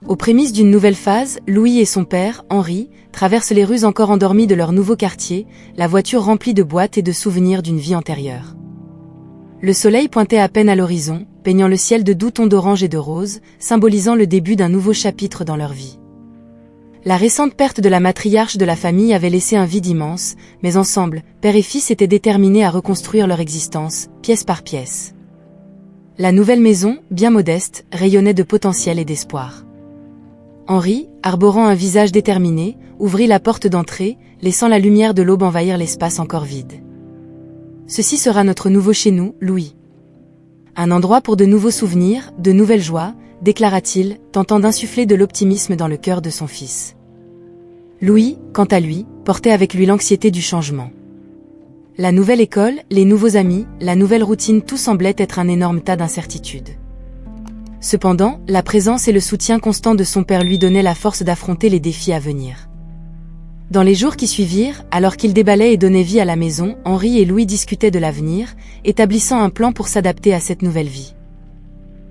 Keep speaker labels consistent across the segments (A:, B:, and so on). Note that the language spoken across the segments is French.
A: Aux prémices d'une nouvelle phase, Louis et son père, Henri, traversent les rues encore endormies de leur nouveau quartier, la voiture remplie de boîtes et de souvenirs d'une vie antérieure. Le soleil pointait à peine à l'horizon, peignant le ciel de doux tons d'orange et de rose, symbolisant le début d'un nouveau chapitre dans leur vie. La récente perte de la matriarche de la famille avait laissé un vide immense, mais ensemble, père et fils étaient déterminés à reconstruire leur existence, pièce par pièce. La nouvelle maison, bien modeste, rayonnait de potentiel et d'espoir. Henri, arborant un visage déterminé, ouvrit la porte d'entrée, laissant la lumière de l'aube envahir l'espace encore vide. « Ceci sera notre nouveau chez nous, Louis. Un endroit pour de nouveaux souvenirs, de nouvelles joies, déclara-t-il, tentant d'insuffler de l'optimisme dans le cœur de son fils. Louis, quant à lui, portait avec lui l'anxiété du changement. La nouvelle école, les nouveaux amis, la nouvelle routine, tout semblait être un énorme tas d'incertitudes. Cependant, la présence et le soutien constant de son père lui donnaient la force d'affronter les défis à venir. Dans les jours qui suivirent, alors qu'il déballait et donnait vie à la maison, Henri et Louis discutaient de l'avenir, établissant un plan pour s'adapter à cette nouvelle vie.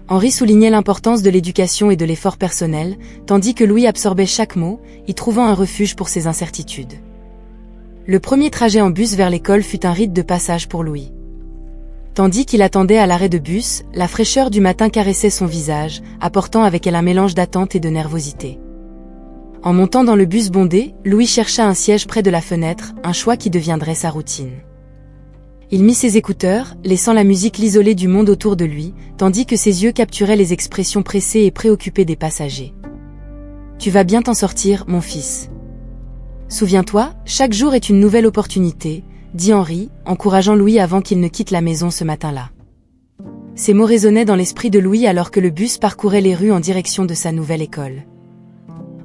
A: Henri soulignait l'importance de l'éducation et de l'effort personnel, tandis que Louis absorbait chaque mot, y trouvant un refuge pour ses incertitudes. Le premier trajet en bus vers l'école fut un rite de passage pour Louis. Tandis qu'il attendait à l'arrêt de bus, la fraîcheur du matin caressait son visage, apportant avec elle un mélange d'attente et de nervosité. En montant dans le bus bondé, Louis chercha un siège près de la fenêtre, un choix qui deviendrait sa routine. Il mit ses écouteurs, laissant la musique l'isoler du monde autour de lui, tandis que ses yeux capturaient les expressions pressées et préoccupées des passagers. « Tu vas bien t'en sortir, mon fils. Souviens-toi, chaque jour est une nouvelle opportunité, » dit Henri, encourageant Louis avant qu'il ne quitte la maison ce matin-là. Ces mots résonnaient dans l'esprit de Louis alors que le bus parcourait les rues en direction de sa nouvelle école.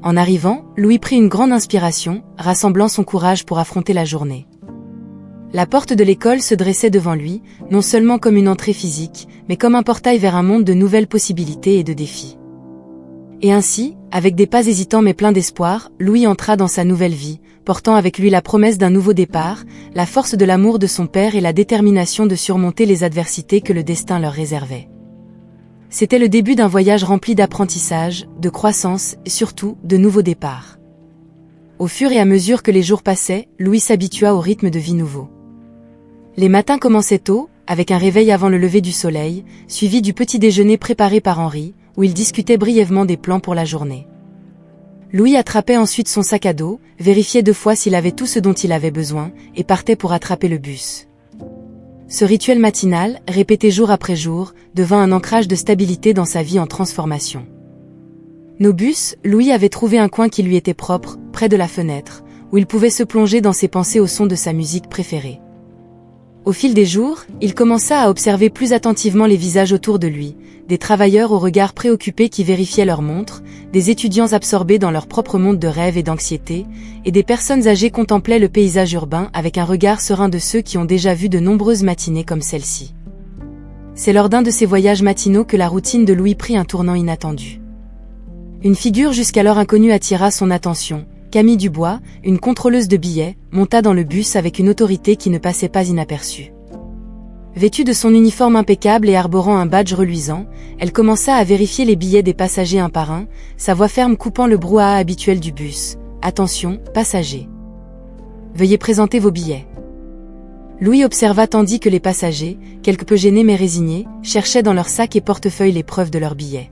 A: En arrivant, Louis prit une grande inspiration, rassemblant son courage pour affronter la journée. La porte de l'école se dressait devant lui, non seulement comme une entrée physique, mais comme un portail vers un monde de nouvelles possibilités et de défis. Et ainsi, avec des pas hésitants mais pleins d'espoir, Louis entra dans sa nouvelle vie, portant avec lui la promesse d'un nouveau départ, la force de l'amour de son père et la détermination de surmonter les adversités que le destin leur réservait. C'était le début d'un voyage rempli d'apprentissage, de croissance et surtout de nouveaux départs. Au fur et à mesure que les jours passaient, Louis s'habitua au rythme de vie nouveau. Les matins commençaient tôt, avec un réveil avant le lever du soleil, suivi du petit déjeuner préparé par Henri, où ils discutaient brièvement des plans pour la journée. Louis attrapait ensuite son sac à dos, vérifiait 2 fois s'il avait tout ce dont il avait besoin, et partait pour attraper le bus. Ce rituel matinal, répété jour après jour, devint un ancrage de stabilité dans sa vie en transformation. Nos bus, Louis avait trouvé un coin qui lui était propre, près de la fenêtre, où il pouvait se plonger dans ses pensées au son de sa musique préférée. Au fil des jours, il commença à observer plus attentivement les visages autour de lui, des travailleurs au regard préoccupé qui vérifiaient leurs montres, des étudiants absorbés dans leur propre monde de rêve et d'anxiété, et des personnes âgées contemplaient le paysage urbain avec un regard serein de ceux qui ont déjà vu de nombreuses matinées comme celle-ci. C'est lors d'un de ces voyages matinaux que la routine de Louis prit un tournant inattendu. Une figure jusqu'alors inconnue attira son attention. Camille Dubois, une contrôleuse de billets, monta dans le bus avec une autorité qui ne passait pas inaperçue. Vêtue de son uniforme impeccable et arborant un badge reluisant, elle commença à vérifier les billets des passagers un par un, sa voix ferme coupant le brouhaha habituel du bus. « Attention, passagers. Veuillez présenter vos billets. » Louis observa tandis que les passagers, quelque peu gênés mais résignés, cherchaient dans leurs sacs et portefeuilles les preuves de leurs billets.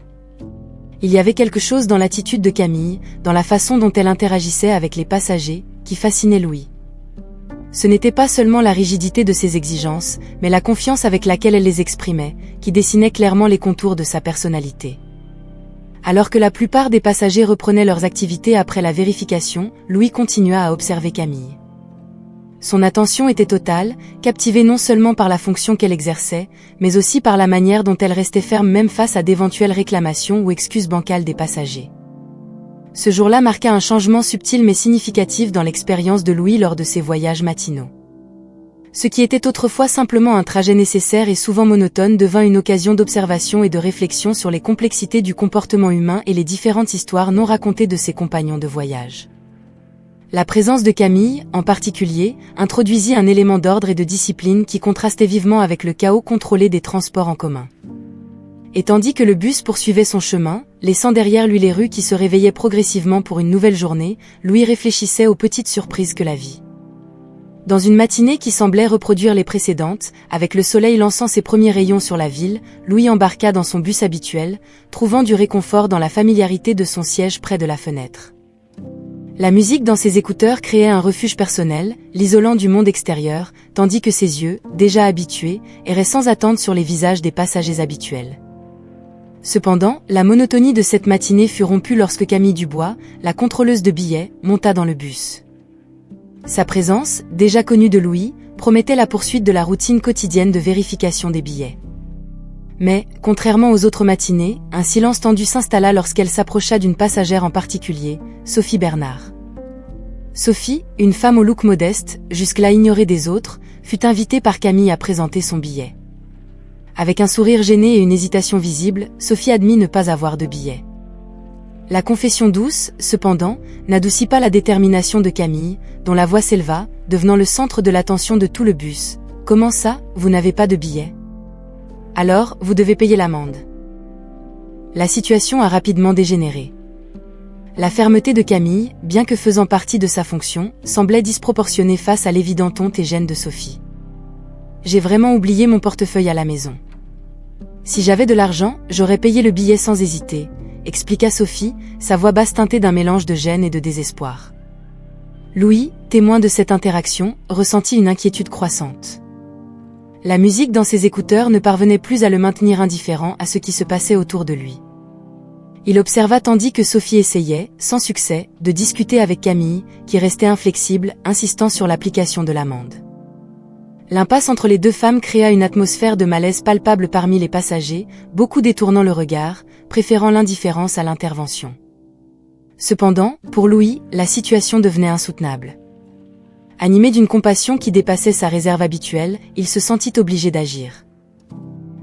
A: Il y avait quelque chose dans l'attitude de Camille, dans la façon dont elle interagissait avec les passagers, qui fascinait Louis. Ce n'était pas seulement la rigidité de ses exigences, mais la confiance avec laquelle elle les exprimait, qui dessinait clairement les contours de sa personnalité. Alors que la plupart des passagers reprenaient leurs activités après la vérification, Louis continua à observer Camille. Son attention était totale, captivée non seulement par la fonction qu'elle exerçait, mais aussi par la manière dont elle restait ferme même face à d'éventuelles réclamations ou excuses bancales des passagers. Ce jour-là marqua un changement subtil mais significatif dans l'expérience de Louis lors de ses voyages matinaux. Ce qui était autrefois simplement un trajet nécessaire et souvent monotone devint une occasion d'observation et de réflexion sur les complexités du comportement humain et les différentes histoires non racontées de ses compagnons de voyage. La présence de Camille, en particulier, introduisit un élément d'ordre et de discipline qui contrastait vivement avec le chaos contrôlé des transports en commun. Et tandis que le bus poursuivait son chemin, laissant derrière lui les rues qui se réveillaient progressivement pour une nouvelle journée, Louis réfléchissait aux petites surprises que la vie. Dans une matinée qui semblait reproduire les précédentes, avec le soleil lançant ses premiers rayons sur la ville, Louis embarqua dans son bus habituel, trouvant du réconfort dans la familiarité de son siège près de la fenêtre. La musique dans ses écouteurs créait un refuge personnel, l'isolant du monde extérieur, tandis que ses yeux, déjà habitués, erraient sans attente sur les visages des passagers habituels. Cependant, la monotonie de cette matinée fut rompue lorsque Camille Dubois, la contrôleuse de billets, monta dans le bus. Sa présence, déjà connue de Louis, promettait la poursuite de la routine quotidienne de vérification des billets. Mais, contrairement aux autres matinées, un silence tendu s'installa lorsqu'elle s'approcha d'une passagère en particulier, Sophie Bernard. Sophie, une femme au look modeste, jusque-là ignorée des autres, fut invitée par Camille à présenter son billet. Avec un sourire gêné et une hésitation visible, Sophie admit ne pas avoir de billet. La confession douce, cependant, n'adoucit pas la détermination de Camille, dont la voix s'éleva, devenant le centre de l'attention de tout le bus. « Comment ça, vous n'avez pas de billet ? Alors, vous devez payer l'amende. » La situation a rapidement dégénéré. La fermeté de Camille, bien que faisant partie de sa fonction, semblait disproportionnée face à l'évidente honte et gêne de Sophie. « J'ai vraiment oublié mon portefeuille à la maison. Si j'avais de l'argent, j'aurais payé le billet sans hésiter, » expliqua Sophie, sa voix basse teintée d'un mélange de gêne et de désespoir. Louis, témoin de cette interaction, ressentit une inquiétude croissante. La musique dans ses écouteurs ne parvenait plus à le maintenir indifférent à ce qui se passait autour de lui. Il observa tandis que Sophie essayait, sans succès, de discuter avec Camille, qui restait inflexible, insistant sur l'application de l'amende. L'impasse entre les deux femmes créa une atmosphère de malaise palpable parmi les passagers, beaucoup détournant le regard, préférant l'indifférence à l'intervention. Cependant, pour Louis, la situation devenait insoutenable. Animé d'une compassion qui dépassait sa réserve habituelle, il se sentit obligé d'agir.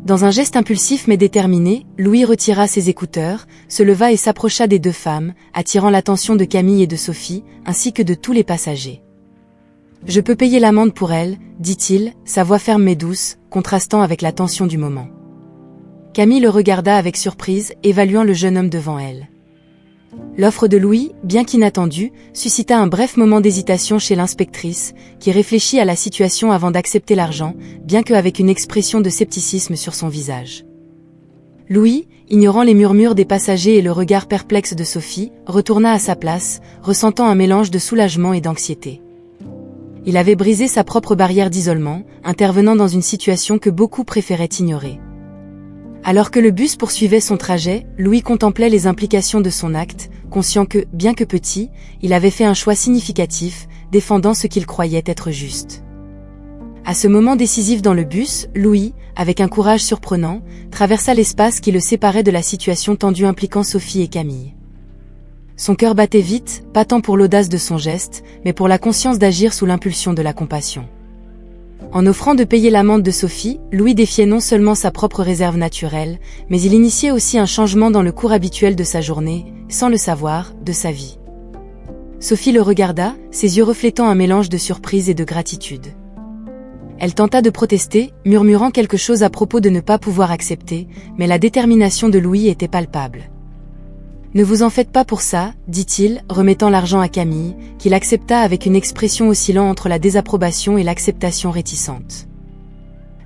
A: Dans un geste impulsif mais déterminé, Louis retira ses écouteurs, se leva et s'approcha des deux femmes, attirant l'attention de Camille et de Sophie, ainsi que de tous les passagers. « Je peux payer l'amende pour elle, » dit-il, sa voix ferme mais douce, contrastant avec la tension du moment. Camille le regarda avec surprise, évaluant le jeune homme devant elle. L'offre de Louis, bien qu'inattendue, suscita un bref moment d'hésitation chez l'inspectrice, qui réfléchit à la situation avant d'accepter l'argent, bien qu'avec une expression de scepticisme sur son visage. Louis, ignorant les murmures des passagers et le regard perplexe de Sophie, retourna à sa place, ressentant un mélange de soulagement et d'anxiété. Il avait brisé sa propre barrière d'isolement, intervenant dans une situation que beaucoup préféraient ignorer. Alors que le bus poursuivait son trajet, Louis contemplait les implications de son acte, conscient que, bien que petit, il avait fait un choix significatif, défendant ce qu'il croyait être juste. À ce moment décisif dans le bus, Louis, avec un courage surprenant, traversa l'espace qui le séparait de la situation tendue impliquant Sophie et Camille. Son cœur battait vite, pas tant pour l'audace de son geste, mais pour la conscience d'agir sous l'impulsion de la compassion. En offrant de payer l'amende de Sophie, Louis défiait non seulement sa propre réserve naturelle, mais il initiait aussi un changement dans le cours habituel de sa journée, sans le savoir, de sa vie. Sophie le regarda, ses yeux reflétant un mélange de surprise et de gratitude. Elle tenta de protester, murmurant quelque chose à propos de ne pas pouvoir accepter, mais la détermination de Louis était palpable. « Ne vous en faites pas pour ça, » dit-il, remettant l'argent à Camille, qu'il accepta avec une expression oscillant entre la désapprobation et l'acceptation réticente.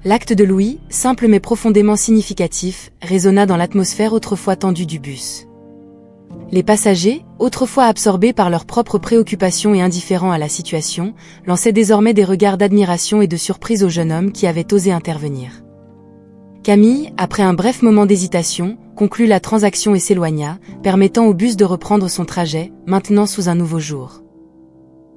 A: L'acte de Louis, simple mais profondément significatif, résonna dans l'atmosphère autrefois tendue du bus. Les passagers, autrefois absorbés par leurs propres préoccupations et indifférents à la situation, lançaient désormais des regards d'admiration et de surprise au jeune homme qui avait osé intervenir. Camille, après un bref moment d'hésitation, conclut la transaction et s'éloigna, permettant au bus de reprendre son trajet, maintenant sous un nouveau jour.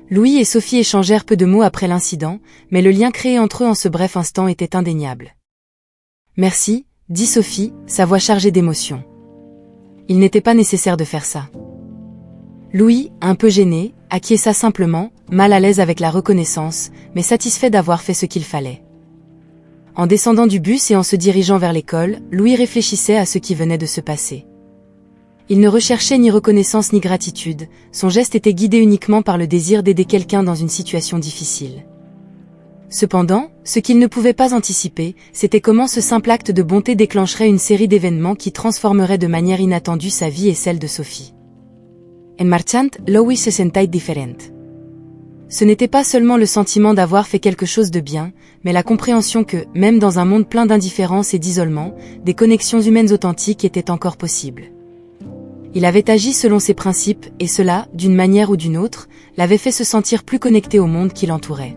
A: Louis et Sophie échangèrent peu de mots après l'incident, mais le lien créé entre eux en ce bref instant était indéniable. « Merci, » dit Sophie, sa voix chargée d'émotion. « Il n'était pas nécessaire de faire ça. » Louis, un peu gêné, acquiesça simplement, mal à l'aise avec la reconnaissance, mais satisfait d'avoir fait ce qu'il fallait. En descendant du bus et en se dirigeant vers l'école, Louis réfléchissait à ce qui venait de se passer. Il ne recherchait ni reconnaissance ni gratitude, son geste était guidé uniquement par le désir d'aider quelqu'un dans une situation difficile. Cependant, ce qu'il ne pouvait pas anticiper, c'était comment ce simple acte de bonté déclencherait une série d'événements qui transformeraient de manière inattendue sa vie et celle de Sophie. En marchant, Louis se sentait différent. Ce n'était pas seulement le sentiment d'avoir fait quelque chose de bien, mais la compréhension que, même dans un monde plein d'indifférence et d'isolement, des connexions humaines authentiques étaient encore possibles. Il avait agi selon ses principes, et cela, d'une manière ou d'une autre, l'avait fait se sentir plus connecté au monde qui l'entourait.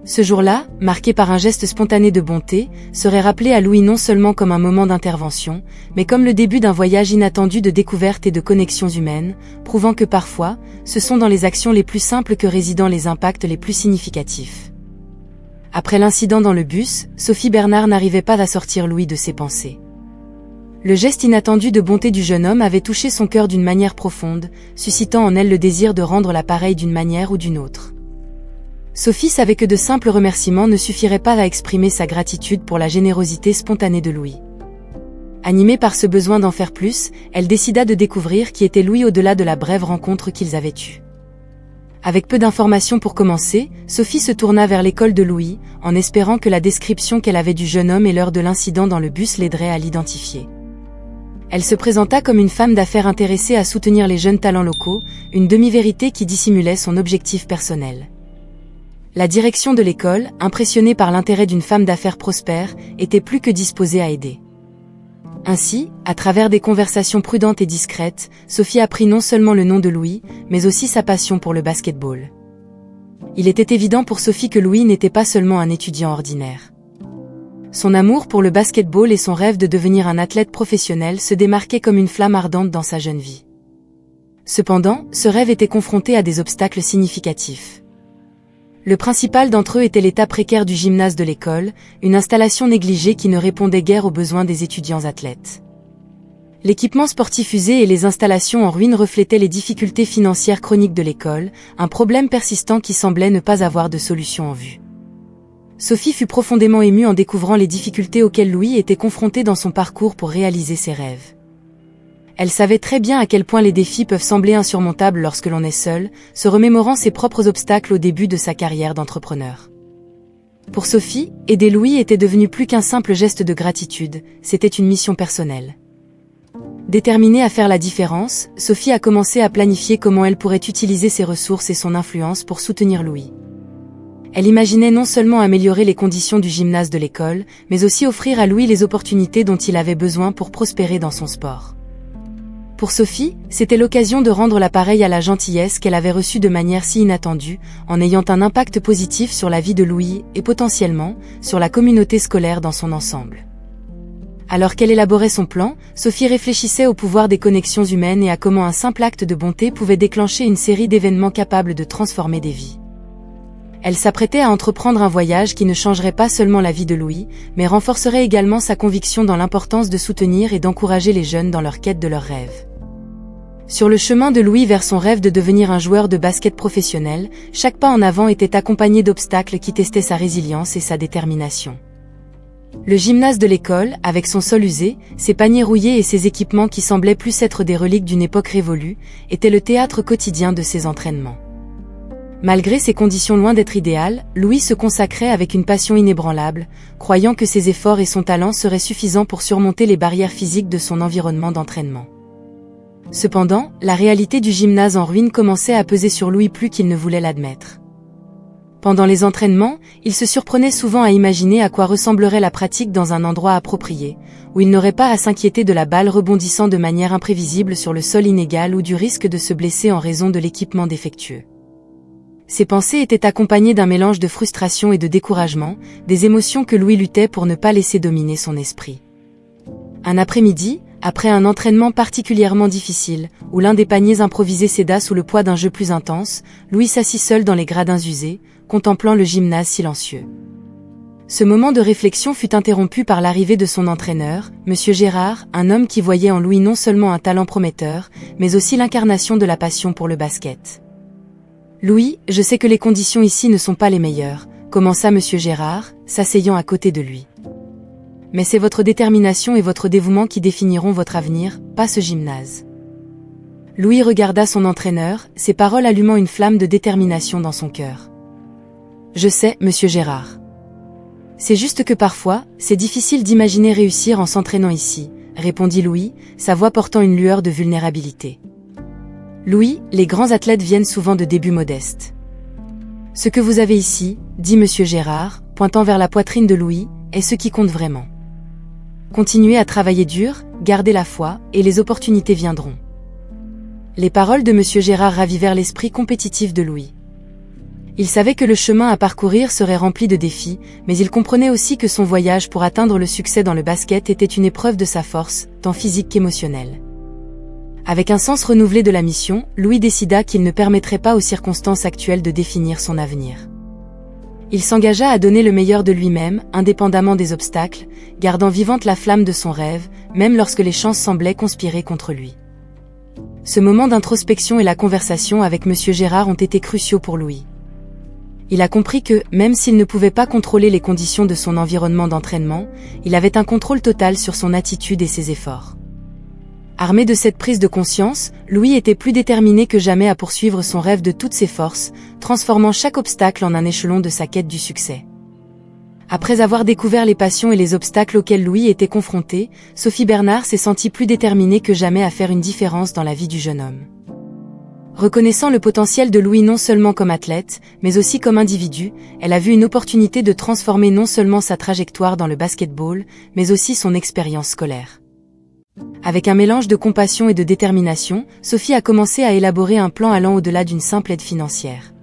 A: Ce jour-là, marqué par un geste spontané de bonté, serait rappelé à Louis non seulement comme un moment d'intervention, mais comme le début d'un voyage inattendu de découverte et de connexions humaines, prouvant que parfois, ce sont dans les actions les plus simples que résident les impacts les plus significatifs. Après l'incident dans le bus, Sophie Bernard n'arrivait pas à sortir Louis de ses pensées. Le geste inattendu de bonté du jeune homme avait touché son cœur d'une manière profonde, suscitant en elle le désir de rendre l'appareil d'une manière ou d'une autre. Sophie savait que de simples remerciements ne suffiraient pas à exprimer sa gratitude pour la générosité spontanée de Louis. Animée par ce besoin d'en faire plus, elle décida de découvrir qui était Louis au-delà de la brève rencontre qu'ils avaient eue. Avec peu d'informations pour commencer, Sophie se tourna vers l'école de Louis, en espérant que la description qu'elle avait du jeune homme et l'heure de l'incident dans le bus l'aiderait à l'identifier. Elle se présenta comme une femme d'affaires intéressée à soutenir les jeunes talents locaux, une demi-vérité qui dissimulait son objectif personnel. La direction de l'école, impressionnée par l'intérêt d'une femme d'affaires prospère, était plus que disposée à aider. Ainsi, à travers des conversations prudentes et discrètes, Sophie apprit non seulement le nom de Louis, mais aussi sa passion pour le basketball. Il était évident pour Sophie que Louis n'était pas seulement un étudiant ordinaire. Son amour pour le basketball et son rêve de devenir un athlète professionnel se démarquaient comme une flamme ardente dans sa jeune vie. Cependant, ce rêve était confronté à des obstacles significatifs. Le principal d'entre eux était l'état précaire du gymnase de l'école, une installation négligée qui ne répondait guère aux besoins des étudiants athlètes. L'équipement sportif usé et les installations en ruine reflétaient les difficultés financières chroniques de l'école, un problème persistant qui semblait ne pas avoir de solution en vue. Sophie fut profondément émue en découvrant les difficultés auxquelles Louis était confronté dans son parcours pour réaliser ses rêves. Elle savait très bien à quel point les défis peuvent sembler insurmontables lorsque l'on est seul, se remémorant ses propres obstacles au début de sa carrière d'entrepreneur. Pour Sophie, aider Louis était devenu plus qu'un simple geste de gratitude, c'était une mission personnelle. Déterminée à faire la différence, Sophie a commencé à planifier comment elle pourrait utiliser ses ressources et son influence pour soutenir Louis. Elle imaginait non seulement améliorer les conditions du gymnase de l'école, mais aussi offrir à Louis les opportunités dont il avait besoin pour prospérer dans son sport. Pour Sophie, c'était l'occasion de rendre l'appareil à la gentillesse qu'elle avait reçue de manière si inattendue, en ayant un impact positif sur la vie de Louis et potentiellement, sur la communauté scolaire dans son ensemble. Alors qu'elle élaborait son plan, Sophie réfléchissait au pouvoir des connexions humaines et à comment un simple acte de bonté pouvait déclencher une série d'événements capables de transformer des vies. Elle s'apprêtait à entreprendre un voyage qui ne changerait pas seulement la vie de Louis, mais renforcerait également sa conviction dans l'importance de soutenir et d'encourager les jeunes dans leur quête de leurs rêves. Sur le chemin de Louis vers son rêve de devenir un joueur de basket professionnel, chaque pas en avant était accompagné d'obstacles qui testaient sa résilience et sa détermination. Le gymnase de l'école, avec son sol usé, ses paniers rouillés et ses équipements qui semblaient plus être des reliques d'une époque révolue, était le théâtre quotidien de ses entraînements. Malgré ces conditions loin d'être idéales, Louis se consacrait avec une passion inébranlable, croyant que ses efforts et son talent seraient suffisants pour surmonter les barrières physiques de son environnement d'entraînement. Cependant, la réalité du gymnase en ruine commençait à peser sur Louis plus qu'il ne voulait l'admettre. Pendant les entraînements, il se surprenait souvent à imaginer à quoi ressemblerait la pratique dans un endroit approprié, où il n'aurait pas à s'inquiéter de la balle rebondissant de manière imprévisible sur le sol inégal ou du risque de se blesser en raison de l'équipement défectueux. Ses pensées étaient accompagnées d'un mélange de frustration et de découragement, des émotions que Louis luttait pour ne pas laisser dominer son esprit. Un après-midi, après un entraînement particulièrement difficile, où l'un des paniers improvisés céda sous le poids d'un jeu plus intense, Louis s'assit seul dans les gradins usés, contemplant le gymnase silencieux. Ce moment de réflexion fut interrompu par l'arrivée de son entraîneur, Monsieur Gérard, un homme qui voyait en Louis non seulement un talent prometteur, mais aussi l'incarnation de la passion pour le basket. « Louis, je sais que les conditions ici ne sont pas les meilleures », commença Monsieur Gérard, s'asseyant à côté de lui. Mais c'est votre détermination et votre dévouement qui définiront votre avenir, pas ce gymnase. Louis regarda son entraîneur, ses paroles allumant une flamme de détermination dans son cœur. Je sais, monsieur Gérard. C'est juste que parfois, c'est difficile d'imaginer réussir en s'entraînant ici, répondit Louis, sa voix portant une lueur de vulnérabilité. Louis, les grands athlètes viennent souvent de débuts modestes. Ce que vous avez ici, dit monsieur Gérard, pointant vers la poitrine de Louis, est ce qui compte vraiment. Continuez à travailler dur, gardez la foi, et les opportunités viendront. Les paroles de monsieur Gérard ravivèrent l'esprit compétitif de Louis. Il savait que le chemin à parcourir serait rempli de défis, mais il comprenait aussi que son voyage pour atteindre le succès dans le basket était une épreuve de sa force, tant physique qu'émotionnelle. Avec un sens renouvelé de la mission, Louis décida qu'il ne permettrait pas aux circonstances actuelles de définir son avenir. Il s'engagea à donner le meilleur de lui-même, indépendamment des obstacles, gardant vivante la flamme de son rêve, même lorsque les chances semblaient conspirer contre lui. Ce moment d'introspection et la conversation avec monsieur Gérard ont été cruciaux pour Louis. Il a compris que, même s'il ne pouvait pas contrôler les conditions de son environnement d'entraînement, il avait un contrôle total sur son attitude et ses efforts. Armé de cette prise de conscience, Louis était plus déterminé que jamais à poursuivre son rêve de toutes ses forces, transformant chaque obstacle en un échelon de sa quête du succès. Après avoir découvert les passions et les obstacles auxquels Louis était confronté, Sophie Bernard s'est sentie plus déterminée que jamais à faire une différence dans la vie du jeune homme. Reconnaissant le potentiel de Louis non seulement comme athlète, mais aussi comme individu, elle a vu une opportunité de transformer non seulement sa trajectoire dans le basketball, mais aussi son expérience scolaire. Avec un mélange de compassion et de détermination, Sophie a commencé à élaborer un plan allant au-delà d'une simple aide financière.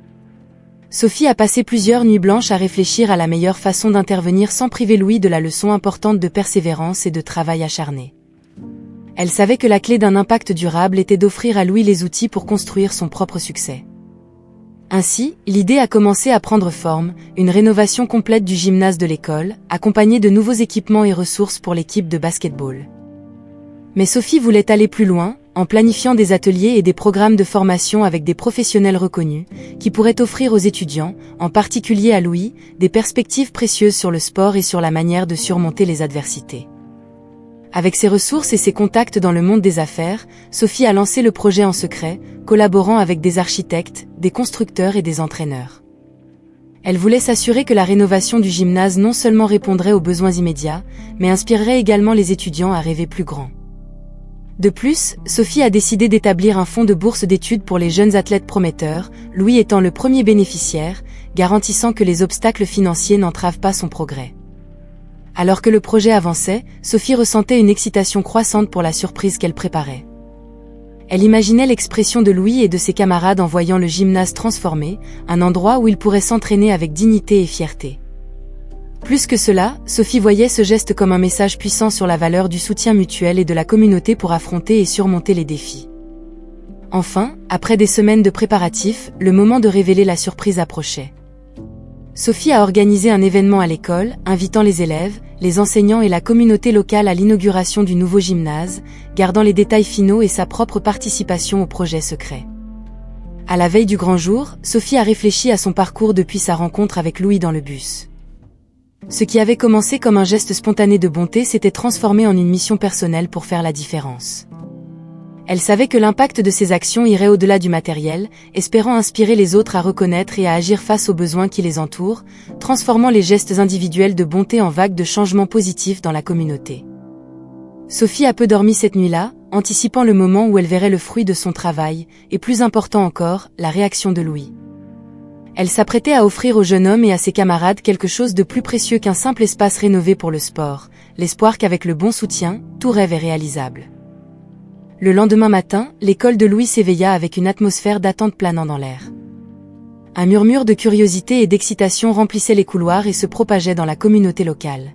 A: Sophie a passé plusieurs nuits blanches à réfléchir à la meilleure façon d'intervenir sans priver Louis de la leçon importante de persévérance et de travail acharné. Elle savait que la clé d'un impact durable était d'offrir à Louis les outils pour construire son propre succès. Ainsi, l'idée a commencé à prendre forme, une rénovation complète du gymnase de l'école, accompagnée de nouveaux équipements et ressources pour l'équipe de basketball. Mais Sophie voulait aller plus loin, en planifiant des ateliers et des programmes de formation avec des professionnels reconnus, qui pourraient offrir aux étudiants, en particulier à Louis, des perspectives précieuses sur le sport et sur la manière de surmonter les adversités. Avec ses ressources et ses contacts dans le monde des affaires, Sophie a lancé le projet en secret, collaborant avec des architectes, des constructeurs et des entraîneurs. Elle voulait s'assurer que la rénovation du gymnase non seulement répondrait aux besoins immédiats, mais inspirerait également les étudiants à rêver plus grand. De plus, Sophie a décidé d'établir un fonds de bourse d'études pour les jeunes athlètes prometteurs, Louis étant le premier bénéficiaire, garantissant que les obstacles financiers n'entravent pas son progrès. Alors que le projet avançait, Sophie ressentait une excitation croissante pour la surprise qu'elle préparait. Elle imaginait l'expression de Louis et de ses camarades en voyant le gymnase transformé, un endroit où ils pourraient s'entraîner avec dignité et fierté. Plus que cela, Sophie voyait ce geste comme un message puissant sur la valeur du soutien mutuel et de la communauté pour affronter et surmonter les défis. Enfin, après des semaines de préparatifs, le moment de révéler la surprise approchait. Sophie a organisé un événement à l'école, invitant les élèves, les enseignants et la communauté locale à l'inauguration du nouveau gymnase, gardant les détails finaux et sa propre participation au projet secret. À la veille du grand jour, Sophie a réfléchi à son parcours depuis sa rencontre avec Louis dans le bus. Ce qui avait commencé comme un geste spontané de bonté s'était transformé en une mission personnelle pour faire la différence. Elle savait que l'impact de ses actions irait au-delà du matériel, espérant inspirer les autres à reconnaître et à agir face aux besoins qui les entourent, transformant les gestes individuels de bonté en vagues de changements positifs dans la communauté. Sophie a peu dormi cette nuit-là, anticipant le moment où elle verrait le fruit de son travail, et plus important encore, la réaction de Louis. Elle s'apprêtait à offrir au jeune homme et à ses camarades quelque chose de plus précieux qu'un simple espace rénové pour le sport, l'espoir qu'avec le bon soutien, tout rêve est réalisable. Le lendemain matin, l'école de Louis s'éveilla avec une atmosphère d'attente planant dans l'air. Un murmure de curiosité et d'excitation remplissait les couloirs et se propageait dans la communauté locale.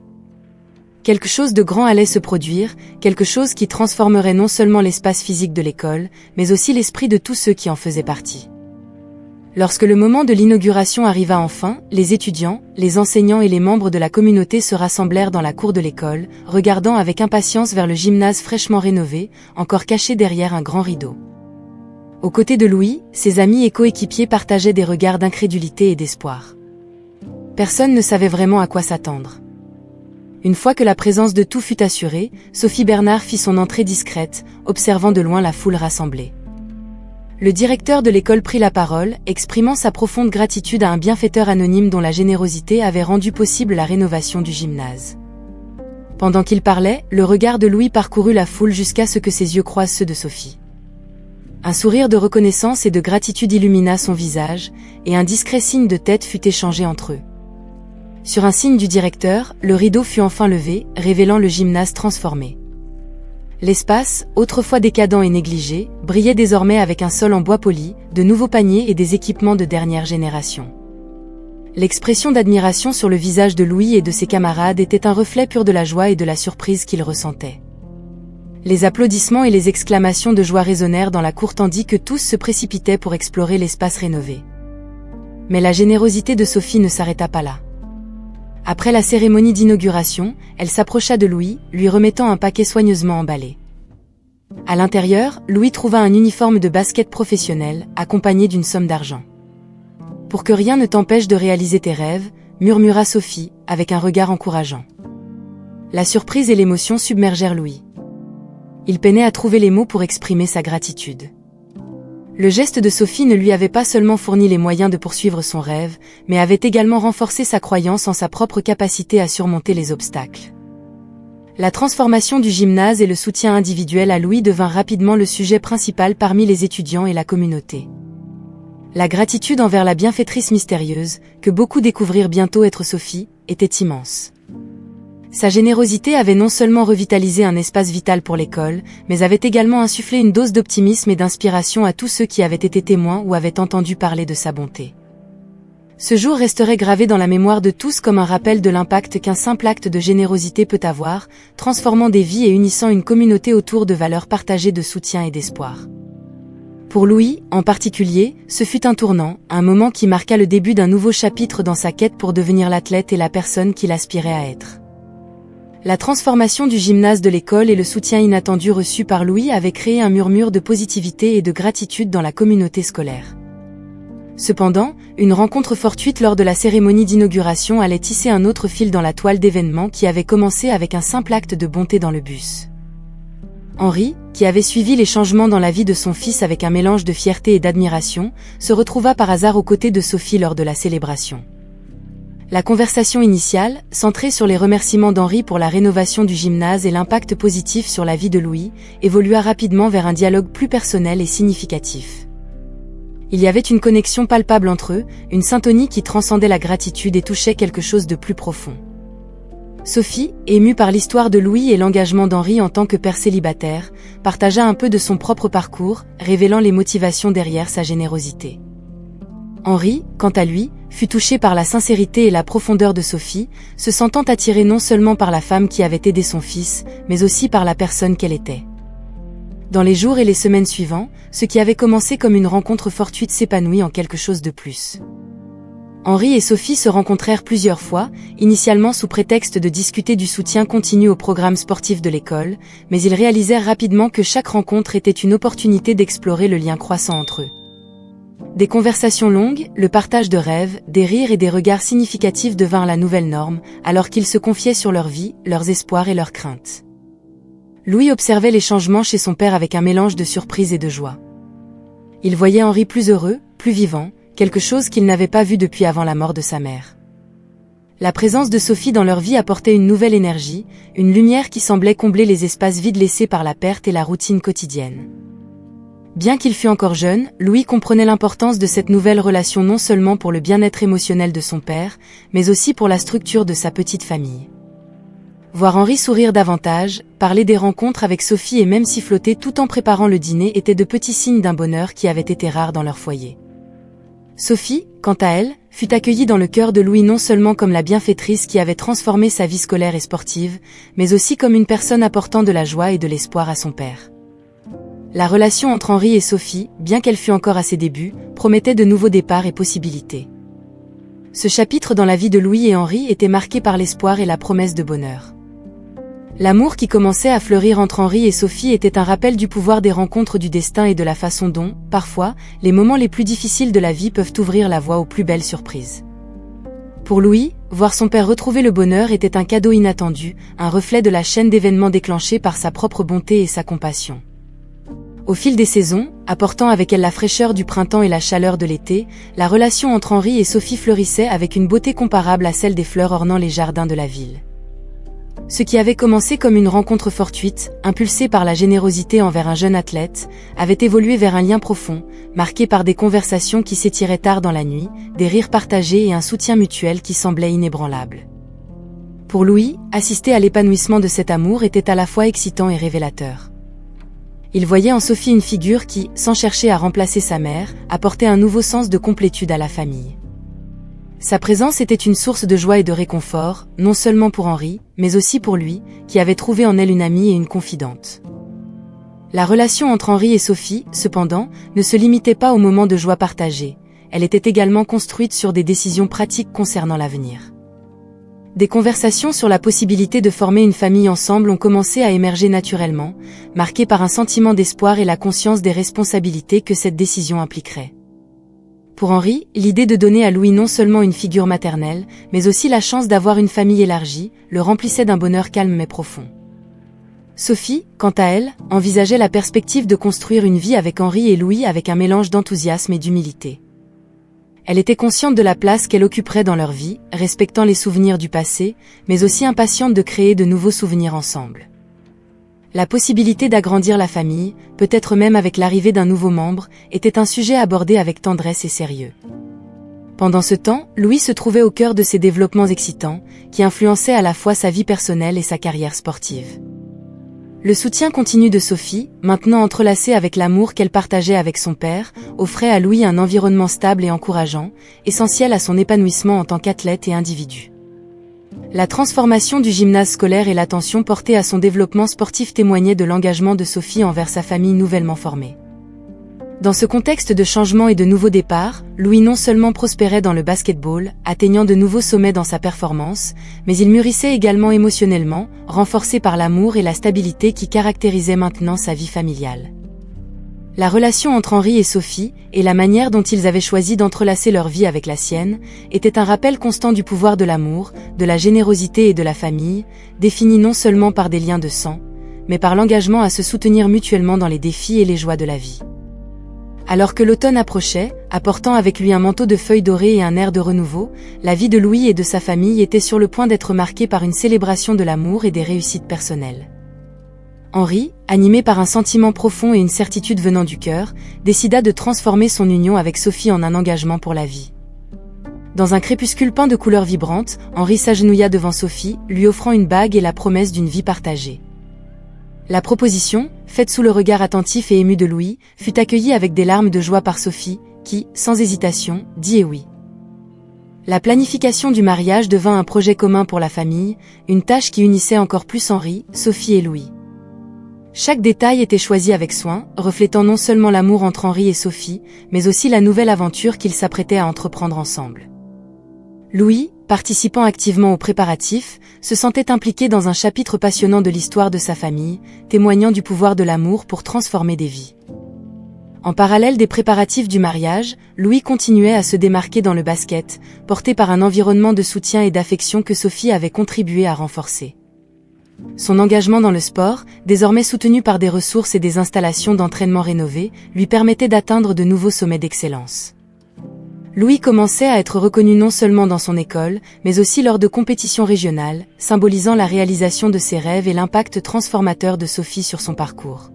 A: Quelque chose de grand allait se produire, quelque chose qui transformerait non seulement l'espace physique de l'école, mais aussi l'esprit de tous ceux qui en faisaient partie. Lorsque le moment de l'inauguration arriva enfin, les étudiants, les enseignants et les membres de la communauté se rassemblèrent dans la cour de l'école, regardant avec impatience vers le gymnase fraîchement rénové, encore caché derrière un grand rideau. Aux côtés de Louis, ses amis et coéquipiers partageaient des regards d'incrédulité et d'espoir. Personne ne savait vraiment à quoi s'attendre. Une fois que la présence de tout fut assurée, Sophie Bernard fit son entrée discrète, observant de loin la foule rassemblée. Le directeur de l'école prit la parole, exprimant sa profonde gratitude à un bienfaiteur anonyme dont la générosité avait rendu possible la rénovation du gymnase. Pendant qu'il parlait, le regard de Louis parcourut la foule jusqu'à ce que ses yeux croisent ceux de Sophie. Un sourire de reconnaissance et de gratitude illumina son visage, et un discret signe de tête fut échangé entre eux. Sur un signe du directeur, le rideau fut enfin levé, révélant le gymnase transformé. L'espace, autrefois décadent et négligé, brillait désormais avec un sol en bois poli, de nouveaux paniers et des équipements de dernière génération. L'expression d'admiration sur le visage de Louis et de ses camarades était un reflet pur de la joie et de la surprise qu'ils ressentaient. Les applaudissements et les exclamations de joie résonnèrent dans la cour tandis que tous se précipitaient pour explorer l'espace rénové. Mais la générosité de Sophie ne s'arrêta pas là. Après la cérémonie d'inauguration, elle s'approcha de Louis, lui remettant un paquet soigneusement emballé. À l'intérieur, Louis trouva un uniforme de basket professionnel, accompagné d'une somme d'argent. « Pour que rien ne t'empêche de réaliser tes rêves », murmura Sophie, avec un regard encourageant. La surprise et l'émotion submergèrent Louis. Il peinait à trouver les mots pour exprimer sa gratitude. Le geste de Sophie ne lui avait pas seulement fourni les moyens de poursuivre son rêve, mais avait également renforcé sa croyance en sa propre capacité à surmonter les obstacles. La transformation du gymnase et le soutien individuel à Louis devinrent rapidement le sujet principal parmi les étudiants et la communauté. La gratitude envers la bienfaitrice mystérieuse, que beaucoup découvrirent bientôt être Sophie, était immense. Sa générosité avait non seulement revitalisé un espace vital pour l'école, mais avait également insufflé une dose d'optimisme et d'inspiration à tous ceux qui avaient été témoins ou avaient entendu parler de sa bonté. Ce jour resterait gravé dans la mémoire de tous comme un rappel de l'impact qu'un simple acte de générosité peut avoir, transformant des vies et unissant une communauté autour de valeurs partagées de soutien et d'espoir. Pour Louis, en particulier, ce fut un tournant, un moment qui marqua le début d'un nouveau chapitre dans sa quête pour devenir l'athlète et la personne qu'il aspirait à être. La transformation du gymnase de l'école et le soutien inattendu reçu par Louis avaient créé un murmure de positivité et de gratitude dans la communauté scolaire. Cependant, une rencontre fortuite lors de la cérémonie d'inauguration allait tisser un autre fil dans la toile d'événements qui avait commencé avec un simple acte de bonté dans le bus. Henri, qui avait suivi les changements dans la vie de son fils avec un mélange de fierté et d'admiration, se retrouva par hasard aux côtés de Sophie lors de la célébration. La conversation initiale, centrée sur les remerciements d'Henri pour la rénovation du gymnase et l'impact positif sur la vie de Louis, évolua rapidement vers un dialogue plus personnel et significatif. Il y avait une connexion palpable entre eux, une syntonie qui transcendait la gratitude et touchait quelque chose de plus profond. Sophie, émue par l'histoire de Louis et l'engagement d'Henri en tant que père célibataire, partagea un peu de son propre parcours, révélant les motivations derrière sa générosité. Henri, quant à lui, fut touché par la sincérité et la profondeur de Sophie, se sentant attiré non seulement par la femme qui avait aidé son fils, mais aussi par la personne qu'elle était. Dans les jours et les semaines suivants, ce qui avait commencé comme une rencontre fortuite s'épanouit en quelque chose de plus. Henri et Sophie se rencontrèrent plusieurs fois, initialement sous prétexte de discuter du soutien continu au programme sportif de l'école, mais ils réalisèrent rapidement que chaque rencontre était une opportunité d'explorer le lien croissant entre eux. Des conversations longues, le partage de rêves, des rires et des regards significatifs devinrent la nouvelle norme, alors qu'ils se confiaient sur leur vie, leurs espoirs et leurs craintes. Louis observait les changements chez son père avec un mélange de surprise et de joie. Il voyait Henri plus heureux, plus vivant, quelque chose qu'il n'avait pas vu depuis avant la mort de sa mère. La présence de Sophie dans leur vie apportait une nouvelle énergie, une lumière qui semblait combler les espaces vides laissés par la perte et la routine quotidienne. Bien qu'il fût encore jeune, Louis comprenait l'importance de cette nouvelle relation non seulement pour le bien-être émotionnel de son père, mais aussi pour la structure de sa petite famille. Voir Henri sourire davantage, parler des rencontres avec Sophie et même siffloter tout en préparant le dîner étaient de petits signes d'un bonheur qui avait été rare dans leur foyer. Sophie, quant à elle, fut accueillie dans le cœur de Louis non seulement comme la bienfaitrice qui avait transformé sa vie scolaire et sportive, mais aussi comme une personne apportant de la joie et de l'espoir à son père. La relation entre Henri et Sophie, bien qu'elle fût encore à ses débuts, promettait de nouveaux départs et possibilités. Ce chapitre dans la vie de Louis et Henri était marqué par l'espoir et la promesse de bonheur. L'amour qui commençait à fleurir entre Henri et Sophie était un rappel du pouvoir des rencontres du destin et de la façon dont, parfois, les moments les plus difficiles de la vie peuvent ouvrir la voie aux plus belles surprises. Pour Louis, voir son père retrouver le bonheur était un cadeau inattendu, un reflet de la chaîne d'événements déclenchés par sa propre bonté et sa compassion. Au fil des saisons, apportant avec elle la fraîcheur du printemps et la chaleur de l'été, la relation entre Henri et Sophie fleurissait avec une beauté comparable à celle des fleurs ornant les jardins de la ville. Ce qui avait commencé comme une rencontre fortuite, impulsée par la générosité envers un jeune athlète, avait évolué vers un lien profond, marqué par des conversations qui s'étiraient tard dans la nuit, des rires partagés et un soutien mutuel qui semblait inébranlable. Pour Louis, assister à l'épanouissement de cet amour était à la fois excitant et révélateur. Il voyait en Sophie une figure qui, sans chercher à remplacer sa mère, apportait un nouveau sens de complétude à la famille. Sa présence était une source de joie et de réconfort, non seulement pour Henri, mais aussi pour lui, qui avait trouvé en elle une amie et une confidente. La relation entre Henri et Sophie, cependant, ne se limitait pas aux moments de joie partagés, elle était également construite sur des décisions pratiques concernant l'avenir. Des conversations sur la possibilité de former une famille ensemble ont commencé à émerger naturellement, marquées par un sentiment d'espoir et la conscience des responsabilités que cette décision impliquerait. Pour Henri, l'idée de donner à Louis non seulement une figure maternelle, mais aussi la chance d'avoir une famille élargie, le remplissait d'un bonheur calme mais profond. Sophie, quant à elle, envisageait la perspective de construire une vie avec Henri et Louis avec un mélange d'enthousiasme et d'humilité. Elle était consciente de la place qu'elle occuperait dans leur vie, respectant les souvenirs du passé, mais aussi impatiente de créer de nouveaux souvenirs ensemble. La possibilité d'agrandir la famille, peut-être même avec l'arrivée d'un nouveau membre, était un sujet abordé avec tendresse et sérieux. Pendant ce temps, Louis se trouvait au cœur de ces développements excitants, qui influençaient à la fois sa vie personnelle et sa carrière sportive. Le soutien continu de Sophie, maintenant entrelacé avec l'amour qu'elle partageait avec son père, offrait à Louis un environnement stable et encourageant, essentiel à son épanouissement en tant qu'athlète et individu. La transformation du gymnase scolaire et l'attention portée à son développement sportif témoignaient de l'engagement de Sophie envers sa famille nouvellement formée. Dans ce contexte de changement et de nouveaux départs, Louis non seulement prospérait dans le basketball, atteignant de nouveaux sommets dans sa performance, mais il mûrissait également émotionnellement, renforcé par l'amour et la stabilité qui caractérisaient maintenant sa vie familiale. La relation entre Henri et Sophie, et la manière dont ils avaient choisi d'entrelacer leur vie avec la sienne, était un rappel constant du pouvoir de l'amour, de la générosité et de la famille, définis non seulement par des liens de sang, mais par l'engagement à se soutenir mutuellement dans les défis et les joies de la vie. Alors que l'automne approchait, apportant avec lui un manteau de feuilles dorées et un air de renouveau, la vie de Louis et de sa famille était sur le point d'être marquée par une célébration de l'amour et des réussites personnelles. Henri, animé par un sentiment profond et une certitude venant du cœur, décida de transformer son union avec Sophie en un engagement pour la vie. Dans un crépuscule peint de couleurs vibrantes, Henri s'agenouilla devant Sophie, lui offrant une bague et la promesse d'une vie partagée. La proposition, faite sous le regard attentif et ému de Louis, fut accueillie avec des larmes de joie par Sophie, qui, sans hésitation, dit et oui. La planification du mariage devint un projet commun pour la famille, une tâche qui unissait encore plus Henri, Sophie et Louis. Chaque détail était choisi avec soin, reflétant non seulement l'amour entre Henri et Sophie, mais aussi la nouvelle aventure qu'ils s'apprêtaient à entreprendre ensemble. Louis, participant activement aux préparatifs, se sentait impliqué dans un chapitre passionnant de l'histoire de sa famille, témoignant du pouvoir de l'amour pour transformer des vies. En parallèle des préparatifs du mariage, Louis continuait à se démarquer dans le basket, porté par un environnement de soutien et d'affection que Sophie avait contribué à renforcer. Son engagement dans le sport, désormais soutenu par des ressources et des installations d'entraînement rénovées, lui permettait d'atteindre de nouveaux sommets d'excellence. Louis commençait à être reconnu non seulement dans son école, mais aussi lors de compétitions régionales, symbolisant la réalisation de ses rêves et l'impact transformateur de Sophie sur son parcours.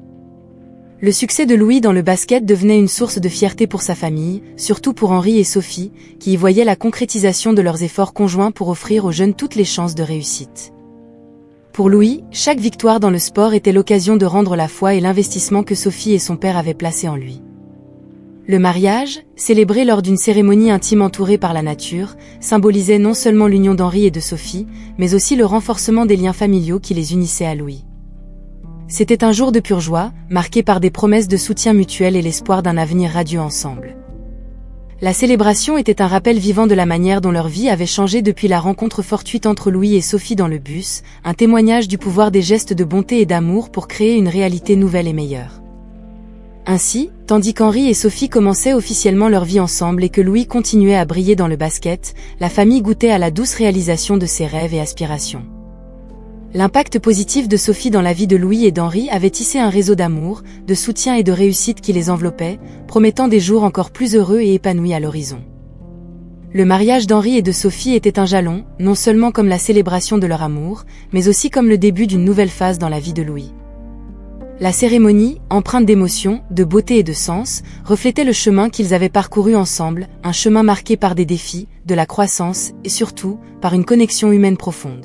A: Le succès de Louis dans le basket devenait une source de fierté pour sa famille, surtout pour Henri et Sophie, qui y voyaient la concrétisation de leurs efforts conjoints pour offrir aux jeunes toutes les chances de réussite. Pour Louis, chaque victoire dans le sport était l'occasion de rendre la foi et l'investissement que Sophie et son père avaient placé en lui. Le mariage, célébré lors d'une cérémonie intime entourée par la nature, symbolisait non seulement l'union d'Henri et de Sophie, mais aussi le renforcement des liens familiaux qui les unissaient à Louis. C'était un jour de pure joie, marqué par des promesses de soutien mutuel et l'espoir d'un avenir radieux ensemble. La célébration était un rappel vivant de la manière dont leur vie avait changé depuis la rencontre fortuite entre Louis et Sophie dans le bus, un témoignage du pouvoir des gestes de bonté et d'amour pour créer une réalité nouvelle et meilleure. Ainsi, tandis qu'Henri et Sophie commençaient officiellement leur vie ensemble et que Louis continuait à briller dans le basket, la famille goûtait à la douce réalisation de ses rêves et aspirations. L'impact positif de Sophie dans la vie de Louis et d'Henri avait tissé un réseau d'amour, de soutien et de réussite qui les enveloppait, promettant des jours encore plus heureux et épanouis à l'horizon. Le mariage d'Henri et de Sophie était un jalon, non seulement comme la célébration de leur amour, mais aussi comme le début d'une nouvelle phase dans la vie de Louis. La cérémonie, empreinte d'émotion, de beauté et de sens, reflétait le chemin qu'ils avaient parcouru ensemble, un chemin marqué par des défis, de la croissance et surtout, par une connexion humaine profonde.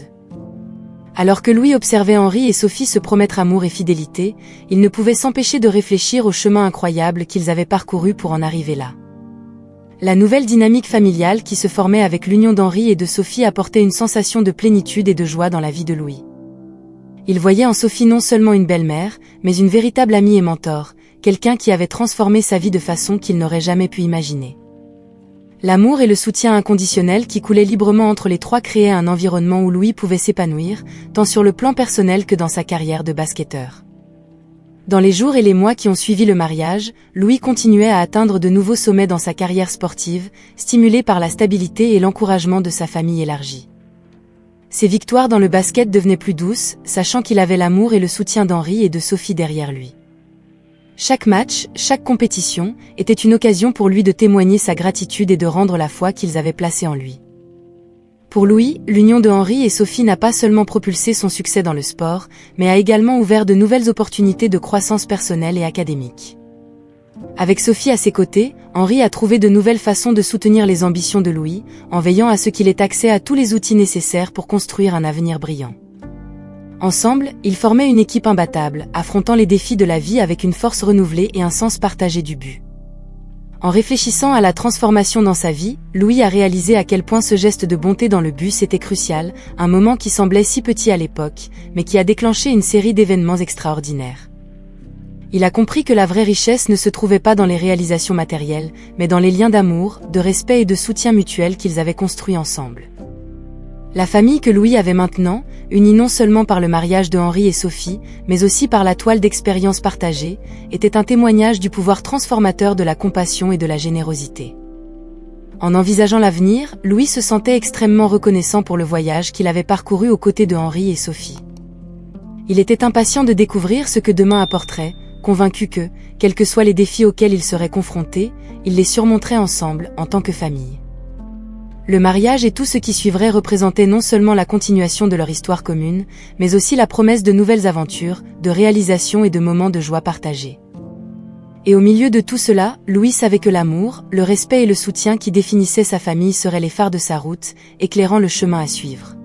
A: Alors que Louis observait Henri et Sophie se promettre amour et fidélité, il ne pouvait s'empêcher de réfléchir au chemin incroyable qu'ils avaient parcouru pour en arriver là. La nouvelle dynamique familiale qui se formait avec l'union d'Henri et de Sophie apportait une sensation de plénitude et de joie dans la vie de Louis. Il voyait en Sophie non seulement une belle-mère, mais une véritable amie et mentor, quelqu'un qui avait transformé sa vie de façon qu'il n'aurait jamais pu imaginer. L'amour et le soutien inconditionnel qui coulait librement entre les trois créaient un environnement où Louis pouvait s'épanouir, tant sur le plan personnel que dans sa carrière de basketteur. Dans les jours et les mois qui ont suivi le mariage, Louis continuait à atteindre de nouveaux sommets dans sa carrière sportive, stimulé par la stabilité et l'encouragement de sa famille élargie. Ses victoires dans le basket devenaient plus douces, sachant qu'il avait l'amour et le soutien d'Henri et de Sophie derrière lui. Chaque match, chaque compétition, était une occasion pour lui de témoigner sa gratitude et de rendre la foi qu'ils avaient placée en lui. Pour Louis, l'union de Henri et Sophie n'a pas seulement propulsé son succès dans le sport, mais a également ouvert de nouvelles opportunités de croissance personnelle et académique. Avec Sophie à ses côtés, Henri a trouvé de nouvelles façons de soutenir les ambitions de Louis, en veillant à ce qu'il ait accès à tous les outils nécessaires pour construire un avenir brillant. Ensemble, ils formaient une équipe imbattable, affrontant les défis de la vie avec une force renouvelée et un sens partagé du but. En réfléchissant à la transformation dans sa vie, Louis a réalisé à quel point ce geste de bonté dans le bus était crucial, un moment qui semblait si petit à l'époque, mais qui a déclenché une série d'événements extraordinaires. Il a compris que la vraie richesse ne se trouvait pas dans les réalisations matérielles, mais dans les liens d'amour, de respect et de soutien mutuel qu'ils avaient construits ensemble. La famille que Louis avait maintenant, unie non seulement par le mariage de Henri et Sophie, mais aussi par la toile d'expériences partagées, était un témoignage du pouvoir transformateur de la compassion et de la générosité. En envisageant l'avenir, Louis se sentait extrêmement reconnaissant pour le voyage qu'il avait parcouru aux côtés de Henri et Sophie. Il était impatient de découvrir ce que demain apporterait, convaincu que, quels que soient les défis auxquels ils seraient confrontés, ils les surmonteraient ensemble, en tant que famille. Le mariage et tout ce qui suivrait représentaient non seulement la continuation de leur histoire commune, mais aussi la promesse de nouvelles aventures, de réalisations et de moments de joie partagés. Et au milieu de tout cela, Louis savait que l'amour, le respect et le soutien qui définissaient sa famille seraient les phares de sa route, éclairant le chemin à suivre.